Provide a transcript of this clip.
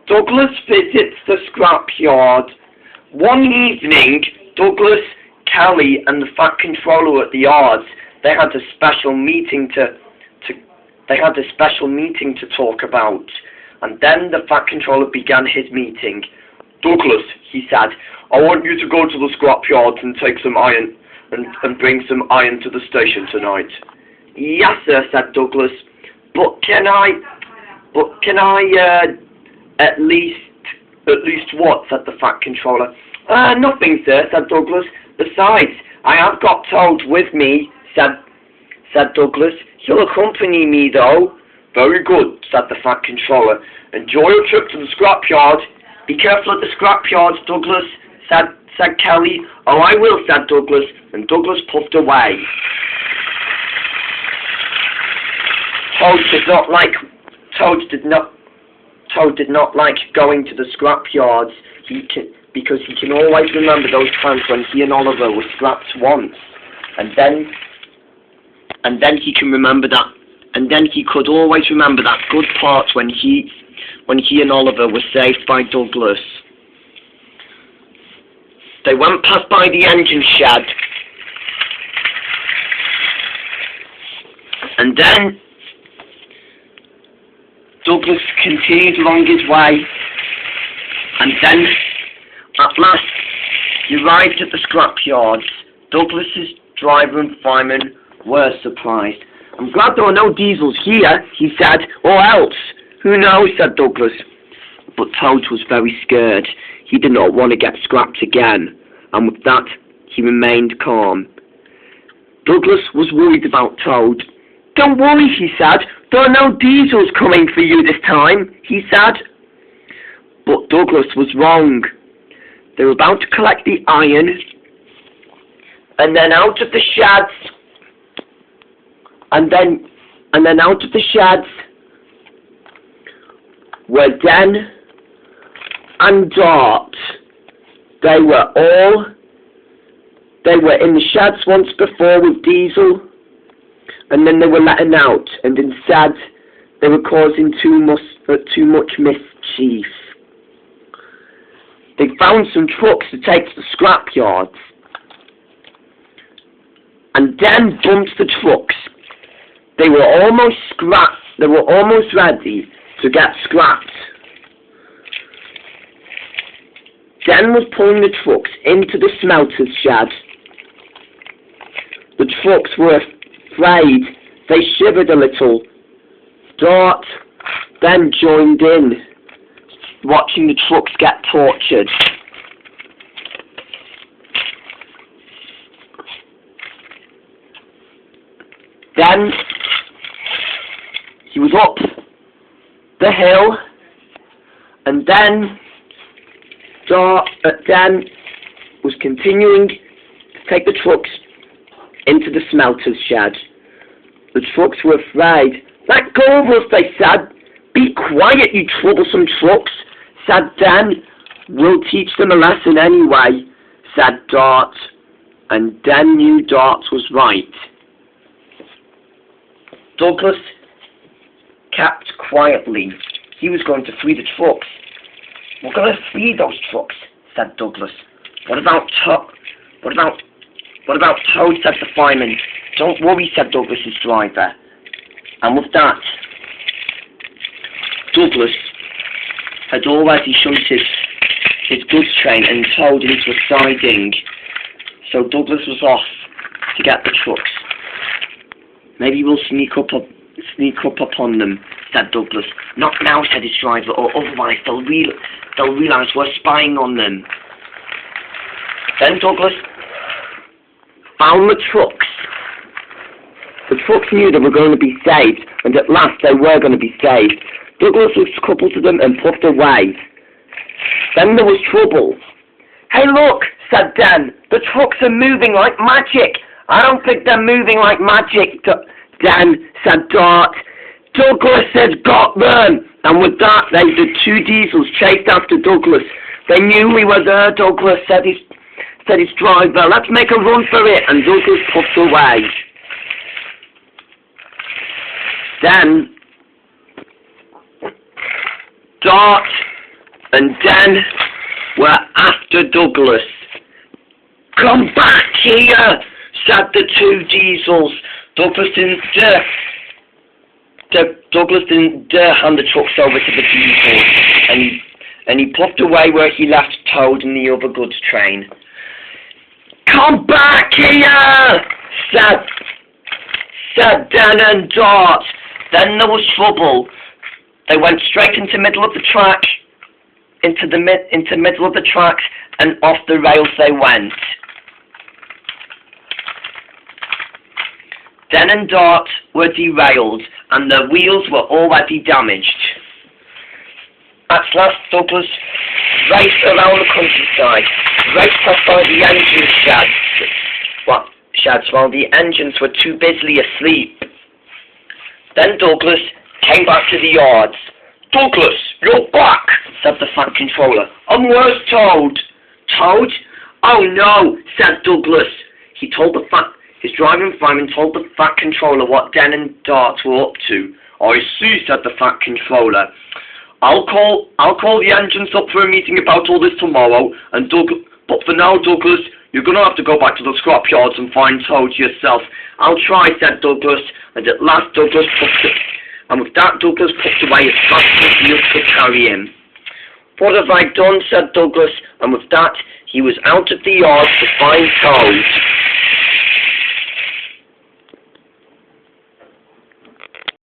Douglas visits the scrapyard. One evening, Douglas, Kelly, and the Fat Controller at the yards, they had a special meeting to talk about. And then the Fat Controller began his meeting. Douglas, he said, I want you to go to the scrapyard and take some iron and bring some iron to the station tonight. Yes, sir, said Douglas. But can I at least what? Said the Fat Controller. Nothing, sir, said Douglas. Besides, I have got Toad with me, said Douglas. He'll accompany me, though. Very good, said the Fat Controller. Enjoy your trip to the scrapyard. Be careful at the scrapyard, Douglas, said Kelly. Oh, I will, said Douglas, and Douglas puffed away. Toad did not like going to the scrapyards because he can always remember those times when he and Oliver were scrapped once, and then he can remember that, and then he could always remember that good part when he and Oliver were saved by Douglas. They went past by the engine shed, and then Douglas continued along his way, and then, at last, he arrived at the scrapyards. Douglas's driver and fireman were surprised. I'm glad there are no diesels here, he said, or else. Who knows, said Douglas. But Toad was very scared. He did not want to get scrapped again, and with that, he remained calm. Douglas was worried about Toad. Don't worry, he said. There are no diesels coming for you this time, he said. But Douglas was wrong. They were about to collect the iron, and then out of the sheds, and then out of the sheds were Den and Dart. They were in the sheds once before with Diesel, and then they were letting out, and instead they were causing too much mischief. They found some trucks to take to the scrapyards, and then bumped the trucks. They were almost scrapped. They were almost ready to get scrapped. Den was pulling the trucks into the smelter's shed. The trucks were afraid. They shivered a little. Dart then joined in, watching the trucks get tortured. Then he was up the hill, and then Dart was continuing to take the trucks into the smelter's shed. The trucks were afraid. Let go of us, they said. Be quiet, you troublesome trucks, said Den. We'll teach them a lesson anyway, said Dart. And Den knew Dart was right. Douglas kept quietly. He was going to free the trucks. We're going to free those trucks, said Douglas. What about Toad, said the fireman. Don't worry, said Douglas's driver. And with that, Douglas had already shunt his goods train and towed into a siding. So Douglas was off to get the trucks. Maybe we'll sneak up upon them, said Douglas. Not now, said his driver, or otherwise they'll realise we're spying on them. Then Douglas found the trucks. The trucks knew they were going to be saved, and at last they were going to be saved. Douglas was coupled to them and puffed away. Then there was trouble. Hey, look, said Den. The trucks are moving like magic. I don't think they're moving like magic, Den, said Dart. Douglas had got them. And with that, the two diesels chased after Douglas. They knew we were there, Douglas, said his driver. Let's make a run for it. And Douglas puffed away. Then Dart And then we're after Douglas. "Come back here," said the two diesels. Douglas didn't dare hand the trucks over to the diesels, and he puffed away where he left Toad and the other goods train. "Come back here," said Dan and Dot. Then there was trouble. They went straight into middle of the track, into middle of the tracks, and off the rails they went. Dan and Dot were derailed, and their wheels were already damaged. At last, Douglas raced around the countryside, raced past by the engine sheds while the engines were too busily asleep. Then Douglas came back to the yards. "Douglas, you're back," said the Fat Controller. "And where's Toad?" "Toad? Oh no," said Douglas. His driving fireman told the Fat Controller what Dan and Dart were up to. "I see," said the Fat Controller. I'll call the engines up for a meeting about all this tomorrow, but for now, Douglas, you're going to have to go back to the scrapyards and find Toad yourself." "I'll try," said Douglas, and at last Douglas puffed away as fast as he could carry him. "What have I done?" said Douglas, and with that he was out of the yard to find Toad.